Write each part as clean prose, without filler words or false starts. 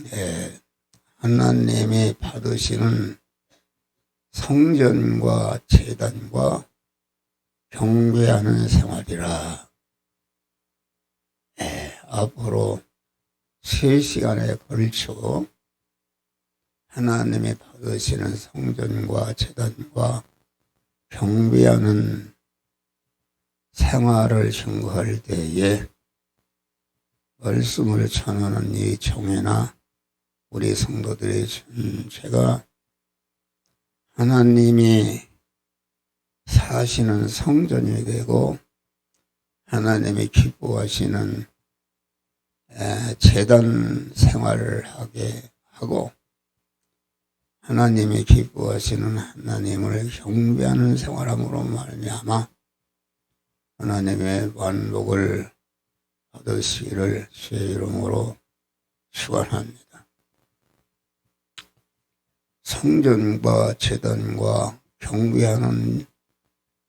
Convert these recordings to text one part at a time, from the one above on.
예, 하나님이 받으시는 성전과 제단과 경배하는 생활이라. 예, 앞으로 3시간에 걸쳐 하나님이 받으시는 성전과 제단과 경배하는 생활을 증거할 때에 말씀을 전하는 이 종회나 우리 성도들의 전체가 하나님이 사시는 성전이 되고 하나님이 기뻐하시는 제단 생활을 하게 하고 하나님이 기뻐하시는 하나님을 경배하는 생활함으로 말미암아 하나님의 만복을 받으시기를 주의 이름으로 축원합니다. 성전과 제단과 경배하는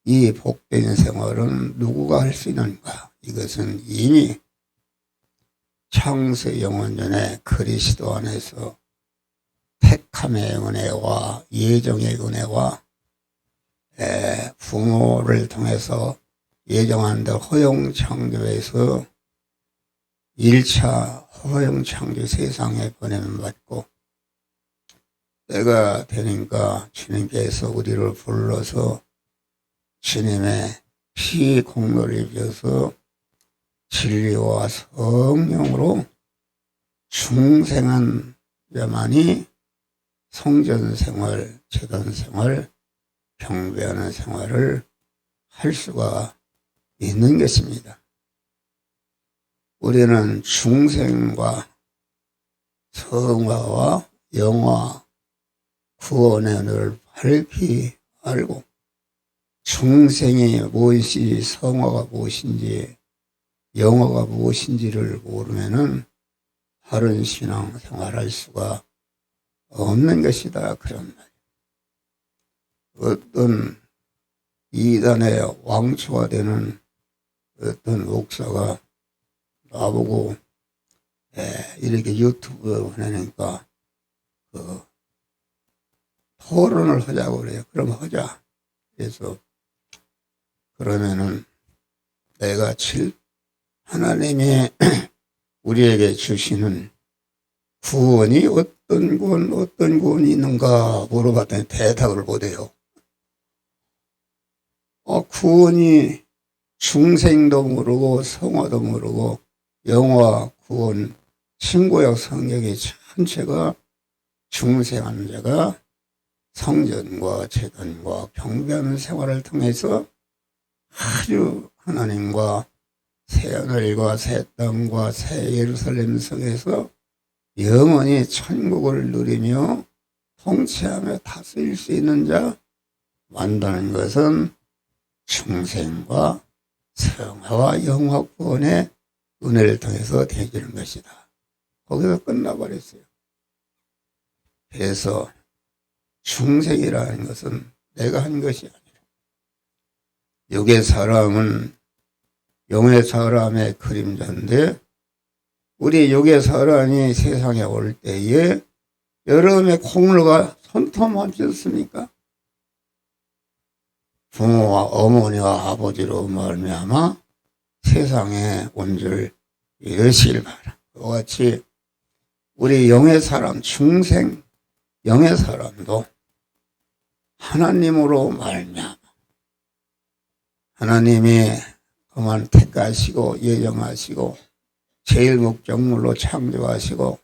이 복된 생활은 누구가 할 수 있는가? 이것은 이미 창세 영원전에 그리스도 안에서 택함의 은혜와 예정의 은혜와 부모를 통해서 예정한 대로 허용창조에서 1차 허용창조 세상에 보내면 받고 때가 되니까 주님께서 우리를 불러서 주님의 피 공로를 입혀서 진리와 성령으로 중생한 자만이 성전 생활, 제단 생활, 경배하는 생활을 할 수가 있는 것입니다. 우리는 중생과 성화와 영화, 구원의 은혜를 밝히 알고 중생이 무엇이 성화가 무엇인지 영화가 무엇인지를 모르면은 바른 신앙 생활할 수가 없는 것이다. 그런 말이에요. 어떤 이단의 왕초가 되는 어떤 목사가 나보고 이렇게 유튜브 하니까 토론을 하자고 그래요. 그럼 하자. 그래서 그러면은 내가 하나님이 우리에게 주시는 구원이 어떤 구원이 있는가 물어봤더니 대답을 못해요. 구원이 중생도 모르고 성화도 모르고 영화 구원 신구약 성경의 전체가 중생하는 자가 성전과 제단과 경배하는 생활을 통해서 아주 하나님과 새하늘과 새 땅과 새 예루살렘 성에서 영원히 천국을 누리며 통치하며 다스릴 수 있는 자 만드는 것은 중생과 성화와 영화 구원의 은혜를 통해서 되어지는 것이다. 거기서 끝나버렸어요. 그래서 중생이라는 것은 내가 한 것이 아니라 육의 사람은 영의 사람의 그림자인데 우리 육의 사람이 세상에 올 때에 여러분의 공로가 손톱만치 없습니까? 부모와 어머니와 아버지로 말미암아 세상에 온 줄 믿으시길 바라. 그와 같이 우리 영의 사람 중생 영의 사람도 하나님으로 말미암아 하나님이 그만 택하시고 예정하시고 제일 목적물로 창조하시고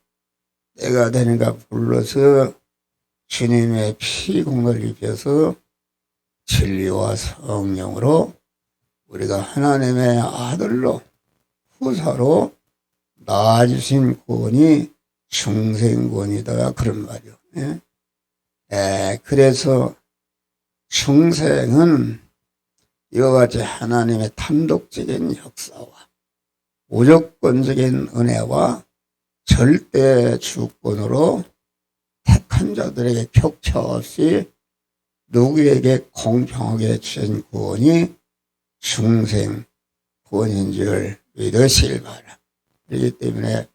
때가 되니까 불러서 주님의 피 공로를 입혀서 진리와 성령으로 우리가 하나님의 아들로 후사로 낳아주신 구원이 중생구원이다. 그런 말이요. 그래서 중생은 이와 같이 하나님의 단독적인 역사와 무조건적인 은혜와 절대 주권으로 택한 자들에게 격차 없이 누구에게 공평하게 주신 구원이 중생 구원인 줄 믿으시길 바라. 그렇기 때문에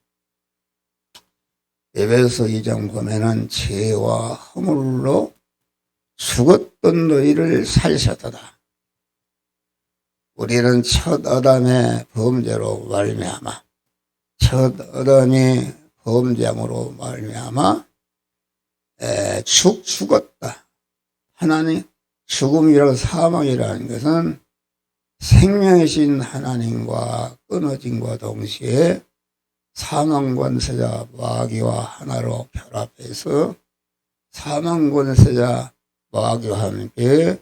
에베소 2장 보면은 죄와 허물로 죽었던 너희를 살리셨도다. 우리는 첫 아담의 범죄로 말미암아 첫 아담이 범죄함으로 말미암아 죽었다. 하나님 죽음이라고 사망이라는 것은 생명이신 하나님과 끊어짐과 동시에 사망 권세자 마귀와 하나로 결합해서 사망 권세자 마귀와 함께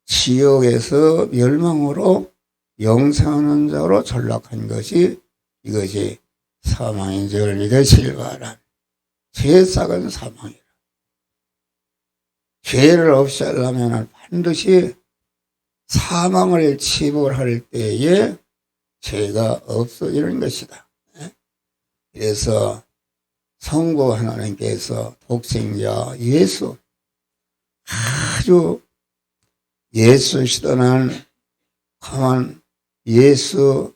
지옥에서 멸망으로 영생하는 자로 전락한 것이 이것이 사망인 줄 믿으시길 바랍니다. 죄의 싹은 사망이라. 죄를 없이 하려면 반드시 사망을 치부할 때에 죄가 없어지는 것이다. 그래서 성부 하나님께서 독생자 예수, 아주 예수시더는 강한 예수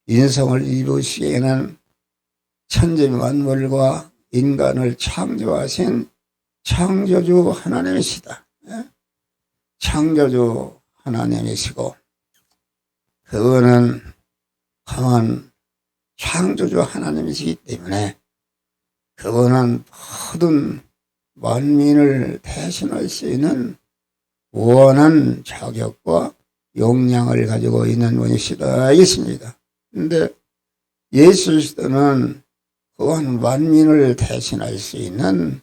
인성을 이루시기에는 천지 만물과 인간을 창조하신 창조주 하나님이시다. 창조주 하나님이시고 그거는 강한 창조주 하나님이시기 때문에 그분은 모든 만민을 대신할 수 있는 원한 자격과 역량을 가지고 있는 분이시다 있습니다. 그런데 예수 시대는 그한 만민을 대신할 수 있는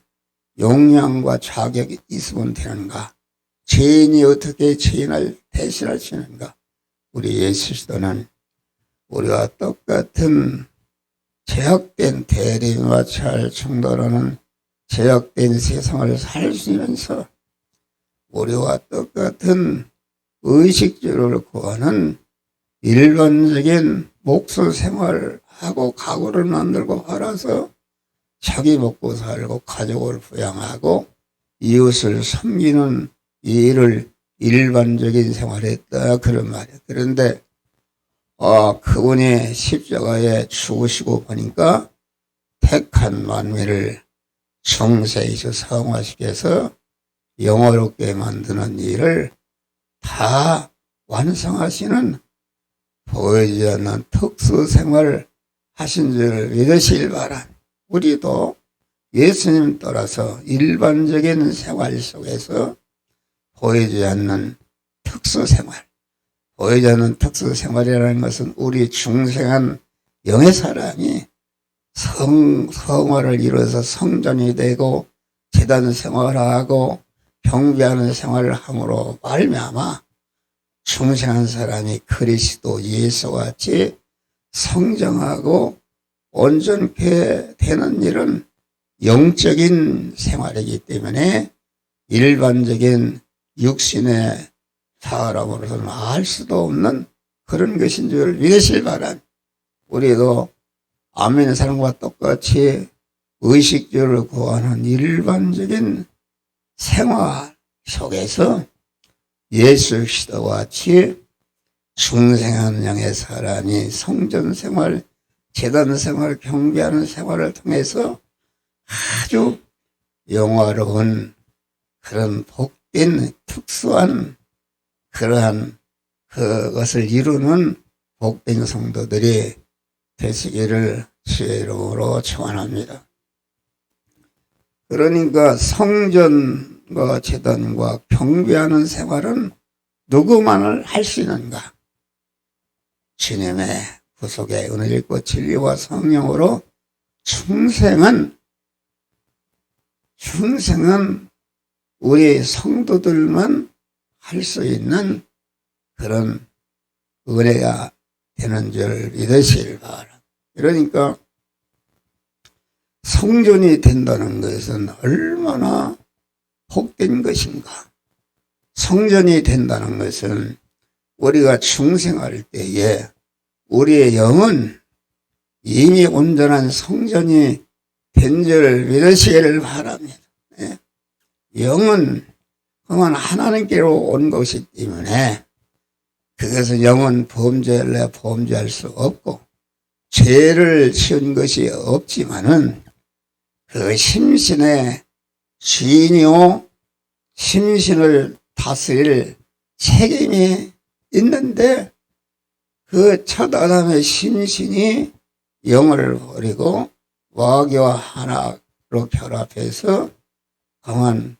역량과 자격이 있으면 되는가? 죄인이 어떻게 죄인을 대신할 수 있는가? 우리 예수 시대는 우리와 똑같은 제약된 대리와 잘 충돌하는 제약된 세상을 살시면서 우리와 똑같은 의식주를 구하는 일반적인 목수 생활하고 가구를 만들고 팔아서 자기 먹고 살고 가족을 부양하고 이웃을 섬기는 일을 일반적인 생활했다 그런 말이에요. 그런데 그분이 십자가에 죽으시고 보니까 택한 만민을 중세에서 성화시켜서 영화롭게 만드는 일을 다 완성하시는 보이지 않는 특수생활을 하신 줄 믿으시길 바랍니다. 우리도 예수님 따라서 일반적인 생활 속에서 보이지 않는 특수생활, 보이지 않는 특수생활이라는 것은 우리 중생한 영의 사람이 성화를 이루어서 성전이 되고 제단 생활하고 경배하는 생활을 함으로 말미암아 중생한 사람이 그리스도 예수와 같이 성장하고 온전케 되는 일은 영적인 생활이기 때문에 일반적인 육신의 사람으로서는 알 수도 없는 그런 것인 줄 믿으실 바랍니다. 우리도 아멘 사람과 똑같이 의식주를 구하는 일반적인 생활 속에서 예수 그리스도와 같이 중생한 영의 사람이 성전 생활, 제단 생활, 경배하는 생활을 통해서 아주 영화로운 그런 복된 특수한 그러한 그것을 이루는 복된 성도들이 되시기를 주의 이름으로 축원합니다. 그러니까 성전과 제단과 경배하는 생활은 누구만을 할 수 있는가? 주님의 구속의 은혜를 입고 진리와 성령으로 충생은 우리 성도들만 할 수 있는 그런 은혜가 되는 줄 믿으시길 바랍니다. 그러니까 성전이 된다는 것은 얼마나 복된 것인가. 성전이 된다는 것은 우리가 중생할 때에 우리의 영은 이미 온전한 성전이 된 줄 믿으시기를 바랍니다. 영은 그만 하나님께로 온 것이기 때문에 그것은 영은 범죄할 수 없고 죄를 지은 것이 없지만은 그 심신의 주인이요 심신을 다스릴 책임이 있는데 그 첫 아담의 심신이 영을 버리고 마귀와 하나로 결합해서 강한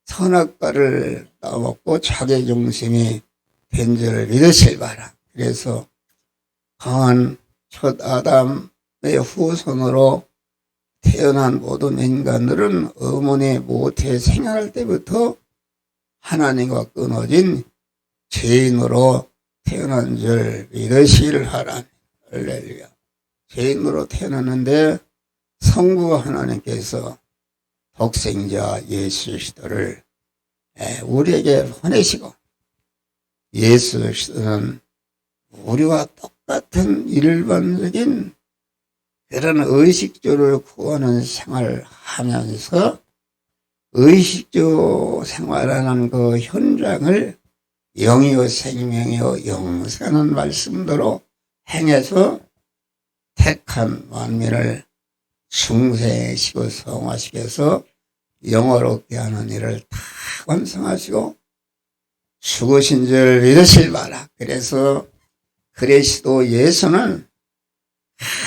선악과를 따먹고 자기중심이 된 줄 믿으실 바라. 그래서 강한 첫 아담의 후손으로 태어난 모든 인간들은 어머니 모태에 생활할 때부터 하나님과 끊어진 죄인으로 태어난 줄 믿으시길 하라. 할렐루야. 죄인으로 태어났는데 성부 하나님께서 독생자 예수 그리스도를 우리에게 보내시고 예수 그리스도는 우리와 똑같은 일반적인 그런 의식주를 구하는 생활을 하면서 의식주 생활하는 그 현장을 영이요 생명이요 영생하는 말씀대로 행해서 택한 만민을 중생시키고 성화시켜서 영어롭게 하는 일을 다 완성하시고 죽으신 줄 믿으실 바라. 그래서 그리스도 예수는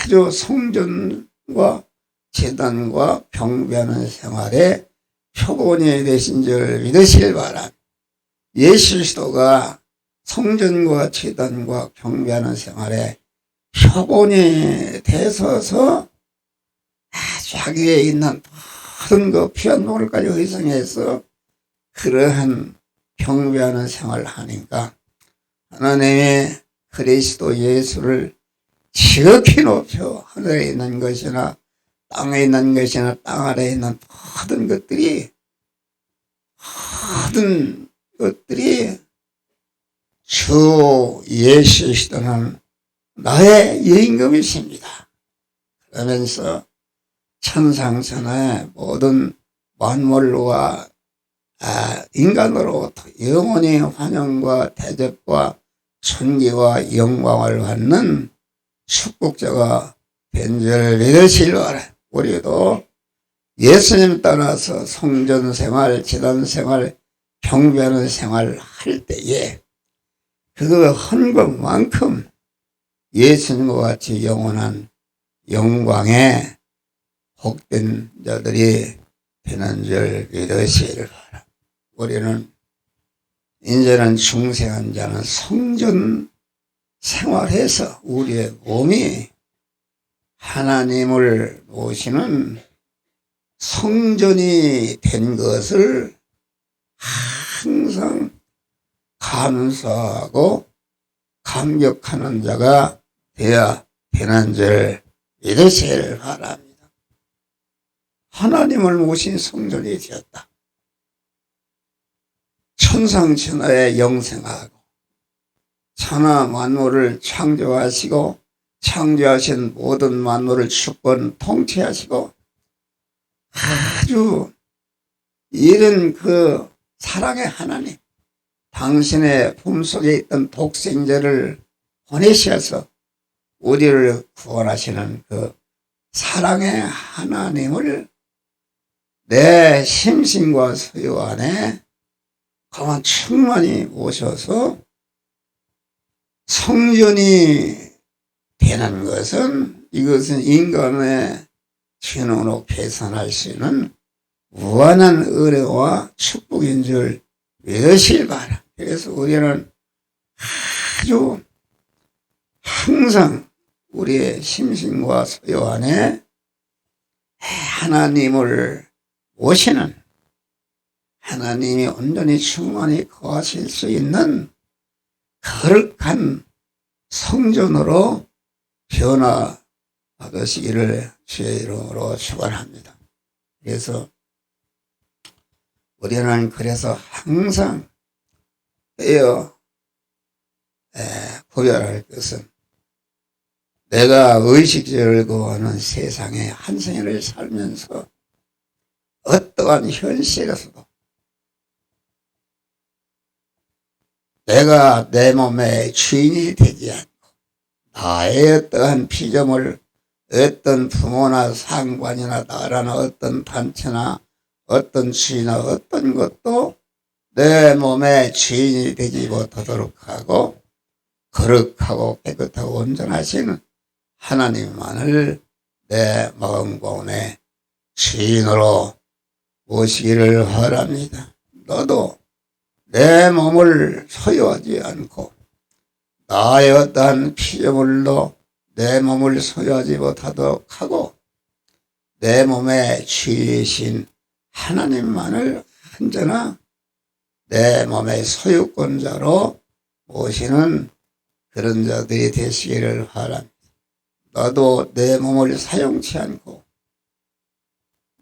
아주 성전과 제단과 경배하는 생활에 표본이 되신 줄 믿으실 바라. 예수 그리스도가 성전과 제단과 경배하는 생활에 표본이 되셔서 자기에 있는 모든 그 피한 노를까지 의성해서 그러한 경배하는 생활을 하니까 하나님의 그리스도 예수를 지극히 높여 하늘에 있는 것이나 땅에 있는 것이나 땅 아래에 있는 모든 것들이 주 예수 그리스도는 나의 임금이십니다. 그러면서 천상천하의 모든 만물과 인간으로부터 영원히 환영과 대접과 존귀와 영광을 받는 축복자가 된 줄 믿으시기 바랍니다. 우리도 예수님 따라서 성전 생활, 제단 생활, 경배하는 생활을 할 때에 그 헌금만큼 예수님과 같이 영원한 영광에 복된 자들이 되는 줄 믿으시기를 바랍니다. 우리는 이제는 중생한 자는 성전 생활해서 우리의 몸이 하나님을 모시는 성전이 된 것을 항상 감사하고 감격하는 자가 되어야 되는 줄 믿으시기를 바랍니다. 하나님을 모신 성전이 되었다. 천상천하에 영생하고 천하 만물을 창조하시고 창조하신 모든 만물을 주권 통치하시고 아주 이런 그 사랑의 하나님, 당신의 품속에 있던 독생자를 보내셔서 우리를 구원하시는 그 사랑의 하나님을 내 심신과 소유 안에 가만 충만히 모셔서 성전이 되는 것은 이것은 인간의 지능으로 계산할 수 있는 무한한 은혜와 축복인 줄 믿으시기 바랍니다. 그래서 우리는 아주 항상 우리의 심신과 소유 안에 하나님을 모시는 하나님이 온전히 충만히 거하실 수 있는 거룩한 성전으로 변화받으시기를 주의 이름으로 축원합니다. 그래서 우리는 항상 구별할 것은 내가 의식주를 구하는 세상에 한 생애를 살면서 어떠한 현실에서도 내가 내 몸의 주인이 되지 않고 나의 어떠한 피조물 어떤 부모나 상관이나 나라나 어떤 단체나 어떤 주인이나 어떤 것도 내 몸에 주인이 되지 못하도록 하고 거룩하고 깨끗하고 온전하신 하나님만을 내 마음 가운데 주인으로 모시기를 바랍니다. 너도 내 몸을 소유하지 않고 나의 어떠한 피조물도 내 몸을 소유하지 못하도록 하고 내 몸의 주이신 하나님만을 언제나 내 몸의 소유권자로 모시는 그런 자들이 되시기를 바랍니다. 너도 내 몸을 사용치 않고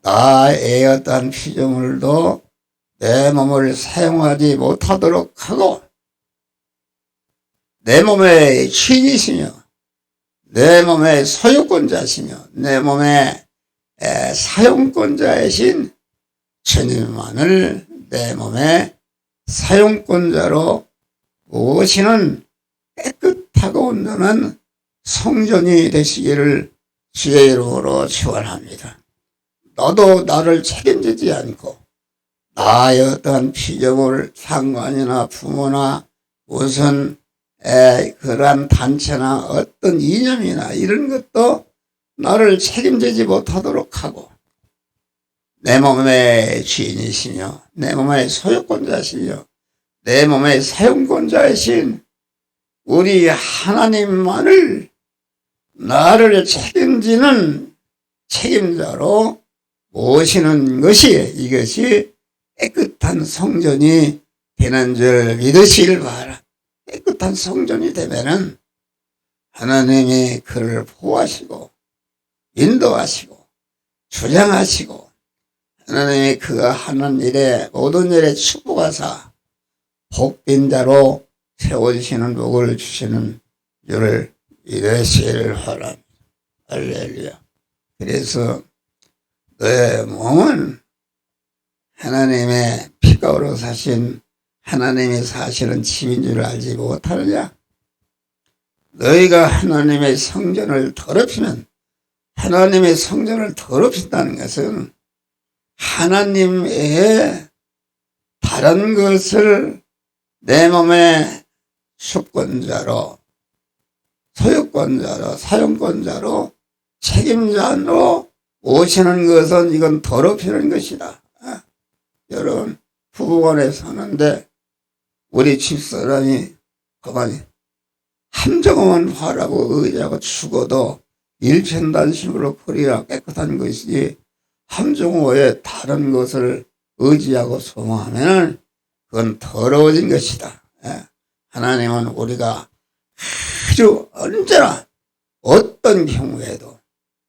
나의 어떠한 피조물도 내 몸을 사용하지 못하도록 하고 내 몸의 주인이시며 내 몸의 소유권자시며 내 몸의 사용권자이신 주님만을 내 몸의 사용권자로 모시는 깨끗하고 온전한 성전이 되시기를 주의 이름으로 축원합니다. 너도 나를 책임지지 않고 나의 어떠한 피조물 상관이나 부모나 무슨 그러한 단체나 어떤 이념이나 이런 것도 나를 책임지지 못하도록 하고 내 몸의 주인이시며 내 몸의 소유권자시며 내 몸의 사용권자이신 우리 하나님만을 나를 책임지는 책임자로 모시는 것이 이것이 깨끗한 성전이 되는 줄 믿으시길 바라. 깨끗한 성전이 되면은 하나님이 그를 보호하시고 인도하시고 주장하시고 하나님이 그가 하는 일에 모든 일에 축복하사 복된 자로 세워주시는 복을 주시는 줄을 믿으시기를 바랍니다. 할렐루야. 그래서 너의 몸은 하나님의 피가 흘러 사신 하나님이 사시는 집인 줄 알지 못하느냐? 너희가 하나님의 성전을 더럽히면 하나님의 성전을 더럽힌다는 것은 하나님 외에 다른 것을 내 몸의 주권자로 소유권자로 사용권자로 책임자로 오시는 것은 이건 더럽히는 것이다. 여러분 부부간에 사는데 우리 집사람이 가만히 함정만 바라고 의지하고 죽어도 일편단심으로 버려야 깨끗한 것이지 함정 외에 다른 것을 의지하고 소망하면 그건 더러워진 것이다. 하나님은 우리가 아주 언제나 어떤 경우에도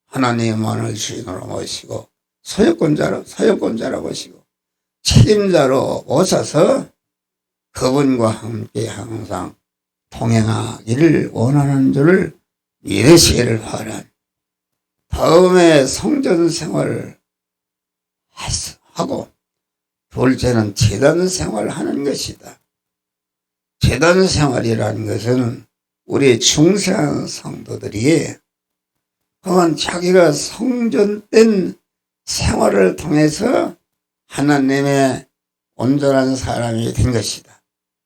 하나님만을 주인으로 모시고 사용권자로 모시고 책임자로 모셔서 그분과 함께 항상 동행하기를 원하는 줄을 믿으시기를 바란. 다음에 성전 생활을 하고 둘째는 제단 생활을 하는 것이다. 제단 생활이라는 것은 우리 중생한 성도들이 그만 자기가 성전된 생활을 통해서 하나님의 온전한 사람이 된 것이다.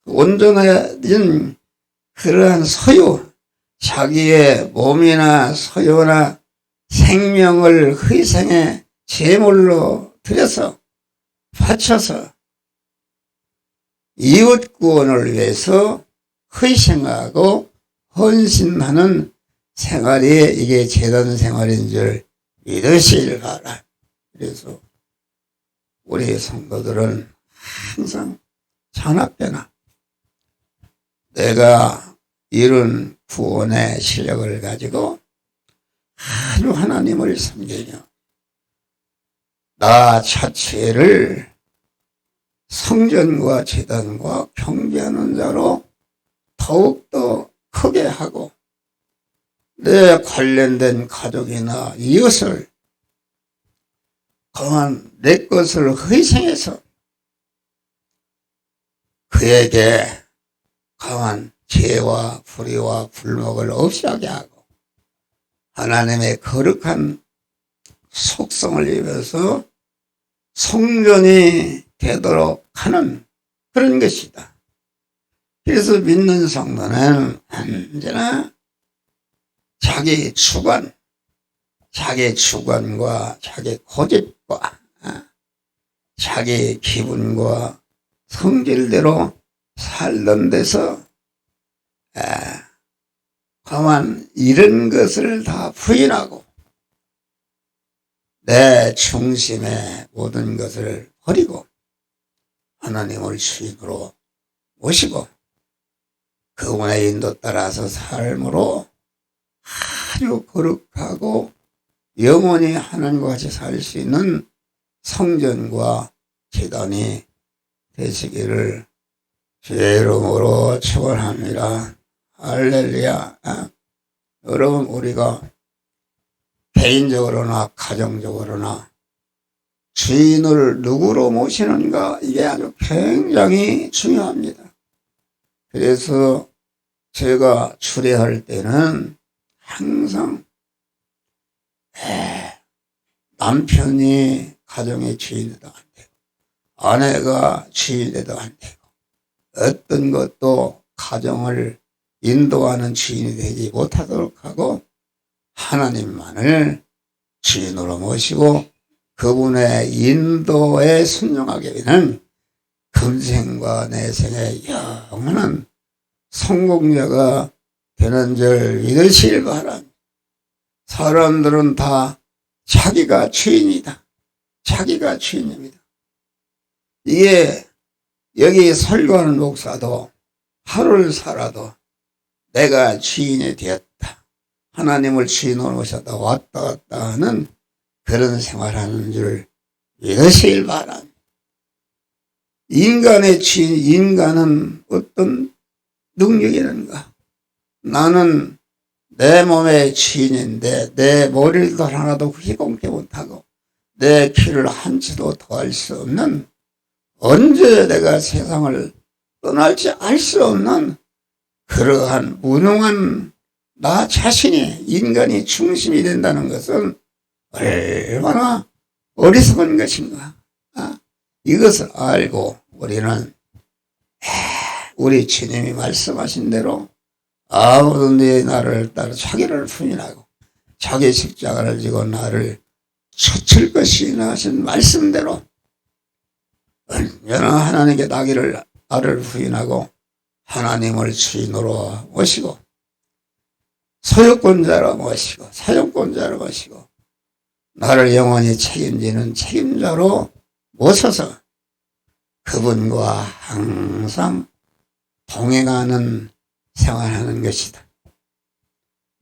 온전한 그러한 소유, 자기의 몸이나 소유나 생명을 희생의 제물로 드려서 바쳐서 이웃 구원을 위해서 희생하고 헌신하는 생활이 이게 제단 생활인 줄 믿으시길 바라. 그래서 우리 성도들은 항상 전합되나 내가 이룬 구원의 실력을 가지고 아주 하나님을 섬기며 나 자체를 성전과 제단과 경배하는 자로 더욱더 크게 하고 내 관련된 가족이나 이웃을 그만 내 것을 희생해서 그에게 강한 죄와 불의와 불목을 없이 하게 하고 하나님의 거룩한 속성을 입어서 성전이 되도록 하는 그런 것이다. 그래서 믿는 성도는 언제나 자기 주관과 자기 고집과 자기 기분과 성질대로 살던 데서 다만 이런 것을 다 부인하고 내 중심의 모든 것을 버리고 하나님을 주인으로 모시고 그분의 인도 따라서 삶으로 아주 거룩하고 영원히 하나님과 같이 살 수 있는 성전과 제단이 되시기를 주의 이름으로 축원합니다. 할렐루야. 여러분, 우리가 개인적으로나 가정적으로나 주인을 누구로 모시는가, 이게 아주 굉장히 중요합니다. 그래서 제가 주례할 때는 항상 남편이 가정의 주인이 돼도 안 되고 아내가 주인이 돼도 안 되고 어떤 것도 가정을 인도하는 주인이 되지 못하도록 하고 하나님만을 주인으로 모시고 그분의 인도에 순종하게 되는 금생과 내생의 영원한 성공자가 되는 줄 믿으시길 바랍니다. 사람들은 다 자기가 주인이다. 자기가 주인입니다. 이게 여기 설교하는 목사도 하루를 살아도 내가 주인이 되었다. 하나님을 주인으로 모셨다. 왔다 갔다 하는 그런 생활하는 줄 믿으시길 바랍니다. 인간의 주인, 인간은 어떤 능력이 있는가? 나는 내 몸의 주인인데 내 머리도 하나도 휘공케 못하고 내 키를 한 치도 더할 수 없는, 언제 내가 세상을 떠날지 알 수 없는 그러한 무능한 나 자신이 인간이 중심이 된다는 것은 얼마나 어리석은 것인가. 이것을 알고 우리는 우리 주님이 말씀하신 대로 아무든지 나를 따라 자기를 부인하고 자기 십자가를 지고 나를 쫓을 것이나 하신 말씀대로 언제나 하나님께 나를 부인하고 하나님을 주인으로 모시고 소유권자로 모시고 사용권자로 모시고 나를 영원히 책임지는 책임자로 모셔서 그분과 항상 동행하는 생활하는 것이다.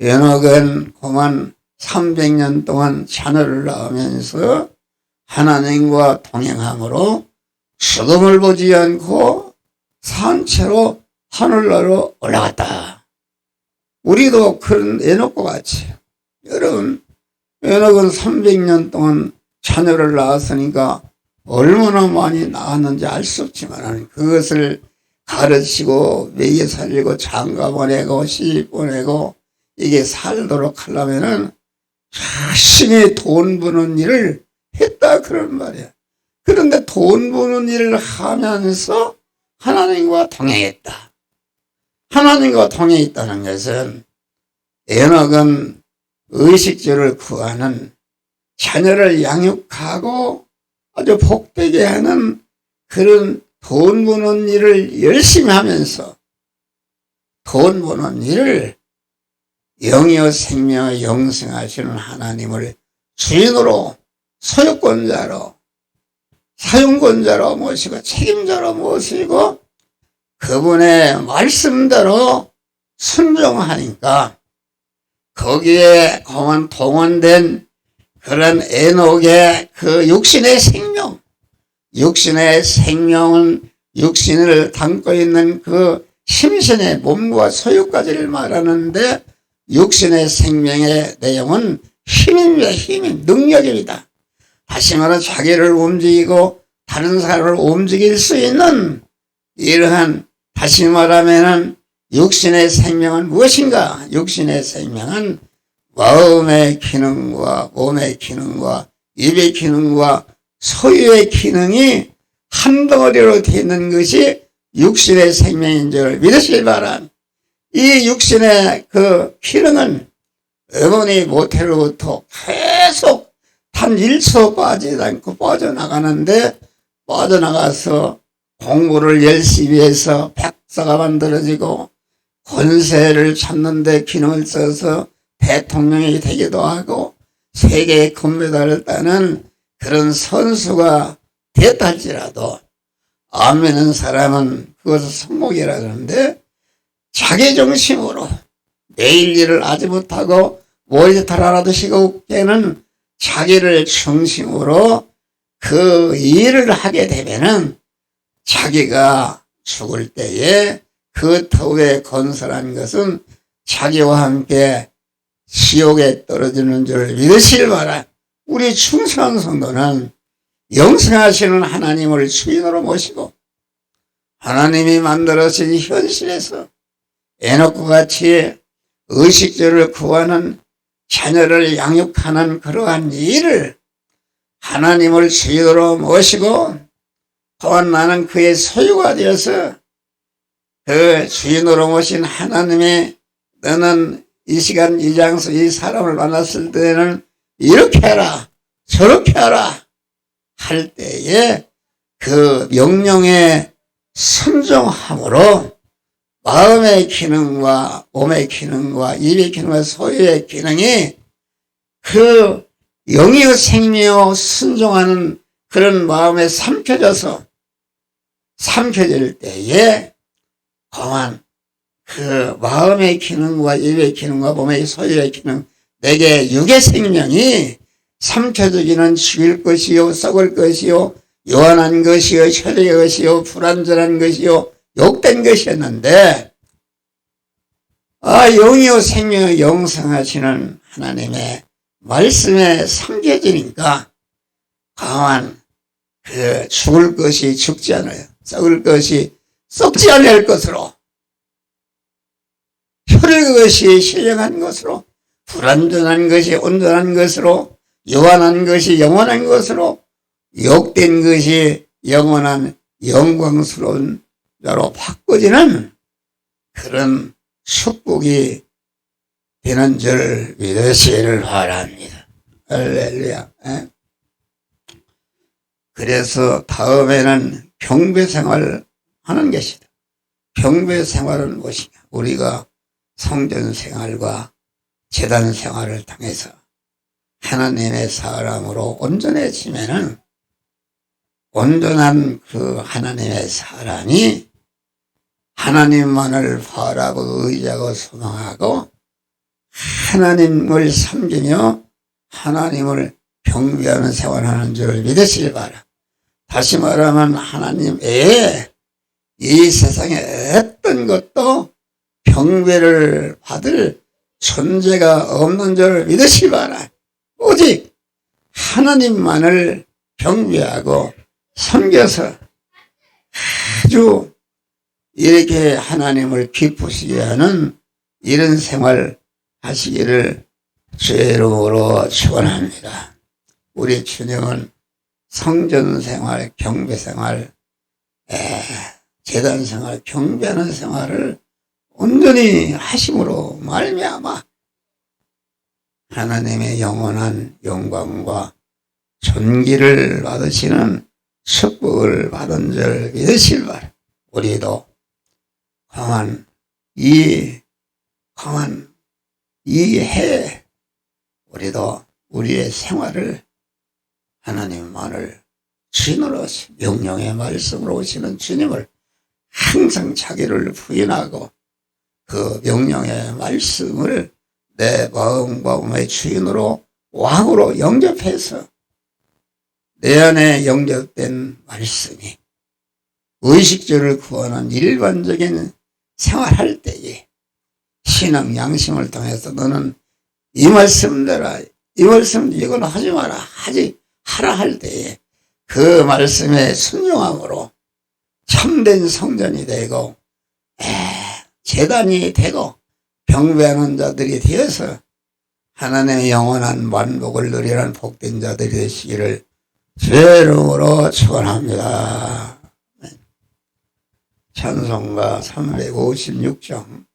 에녹은 고만 300년 동안 자녀를 낳으면서 하나님과 동행함으로 죽음을 보지 않고 산채로 하늘나라로 올라갔다. 우리도 그런 에녹과 같이, 여러분, 에녹은 300년 동안 자녀를 낳았으니까 얼마나 많이 낳았는지 알 수 없지만 그것을 가르치고 매여 살리고 장가 보내고 시집 보내고 이게 살도록 하려면은 열심히 돈 버는 일을 했다 그런 말이야. 그런데 돈 버는 일을 하면서 하나님과 동행했다. 하나님과 동행했다는 것은 에녹은 의식주를 구하는, 자녀를 양육하고 아주 복되게 하는 그런 돈 버는 일을 열심히 하면서 돈 버는 일을 영이요 생명을 영생하시는 하나님을 주인으로 소유권자로 사용권자로 모시고 책임자로 모시고 그분의 말씀대로 순종하니까 거기에 동원된 그런 에녹의 그 육신의 생명은 육신을 담고 있는 그 심신의 몸과 소유까지를 말하는데 육신의 생명의 내용은 힘입니다. 능력입니다. 다시 말해 자기를 움직이고 다른 사람을 움직일 수 있는 이러한, 다시 말하면 육신의 생명은 무엇인가? 육신의 생명은 마음의 기능과 몸의 기능과 입의 기능과 소유의 기능이 한 덩어리로 되어 있는 것이 육신의 생명인 줄 믿으시기 바랍니다. 이 육신의 그 기능은 어머니 모태로부터 계속 단 1초 빠지지 않고 빠져나가는데, 빠져나가서 공부를 열심히 해서 박사가 만들어지고 권세를 찾는 데 기능을 써서 대통령이 되기도 하고 세계 금메달을 따는 그런 선수가 됐다 할지라도 안 믿는 사람은 그것을 성공이라 그러는데, 자기 중심으로 내일 일을 아지 못하고 머리털 하나도 시고깨는 자기를 중심으로 그 일을 하게 되면은 자기가 죽을 때에 그 터에 건설한 것은 자기와 함께 지옥에 떨어지는 줄 믿으시길 바라. 우리 충성한 성도는 영생하시는 하나님을 주인으로 모시고 하나님이 만들어진 현실에서 에녹과 같이 의식주를 구하는 자녀를 양육하는 그러한 일을 하나님을 주인으로 모시고, 또한 나는 그의 소유가 되어서 그 주인으로 모신 하나님의 너는 이 시간 이 장소 이 사람을 만났을 때는 이렇게 해라 저렇게 하라 할 때에 그 명령에 순종함으로 마음의 기능과 몸의 기능과 입의 기능과 소유의 기능이 그 영이요 생명이요 순종하는 그런 마음에 삼켜질 때에 그만 그 마음의 기능과 입의 기능과 몸의 소유의 기능, 내게 육의 생명이 삼켜지기는 죽일 것이요 썩을 것이요 요한한 것이요 혈의 것이요 불완전한 것이요 욕된 것이었는데, 영이요 생명을 영생하시는 하나님의 말씀에 삼켜지니까 강한 그 죽을 것이 죽지 않아요. 썩을 것이 썩지 않을 것으로, 혈의 것이 신령한 것으로, 불완전한 것이 온전한 것으로, 요한한 것이 영원한 것으로, 욕된 것이 영원한 영광스러운 자로 바꿔지는 그런 축복이 되는 줄 믿으시기를 바랍니다. 할렐루야. 그래서 다음에는 경배생활을 하는 것이다. 경배생활은 무엇이냐? 우리가 성전생활과 제단생활을 통해서 하나님의 사람으로 온전해지면은 온전한 그 하나님의 사람이 하나님만을 바라고 의지하고 소망하고 하나님을 섬기며 하나님을 경배하는 생활하는 줄 믿으시기 바라. 다시 말하면 하나님 외에 이 세상에 어떤 것도 경배를 받을 존재가 없는 줄 믿으시기 바라. 오직 하나님만을 경배하고 섬겨서 아주 이렇게 하나님을 기쁘시게 하는 이런 생활 하시기를 주의 이름으로 축원합니다. 우리 주님은 성전생활, 경배생활, 제단생활, 경배하는 생활을 온전히 하심으로 말미암아 하나님의 영원한 영광과 존귀를 받으시는 축복을 받은 줄 믿으실 바라. 우리도 강한 이 해 우리도 우리의 생활을 하나님만을 주인으로 오신 명령의 말씀으로 오시는 주님을 항상 자기를 부인하고 그 명령의 말씀을 내 마음과 몸의 주인으로 왕으로 영접해서 내 안에 영접된 말씀이 의식주를 구하는 일반적인 생활할 때에 신앙 양심을 통해서 너는 이 말씀대로 이 말씀 이건 하지 마라 하라 할 때에 그 말씀에 순종함으로 참된 성전이 되고 제단이 되고 경배하는 자들이 되어서 하나님의 영원한 만복을 누리는 복된 자들이 되시기를 주의 이름으로 축원합니다. 찬송가 356장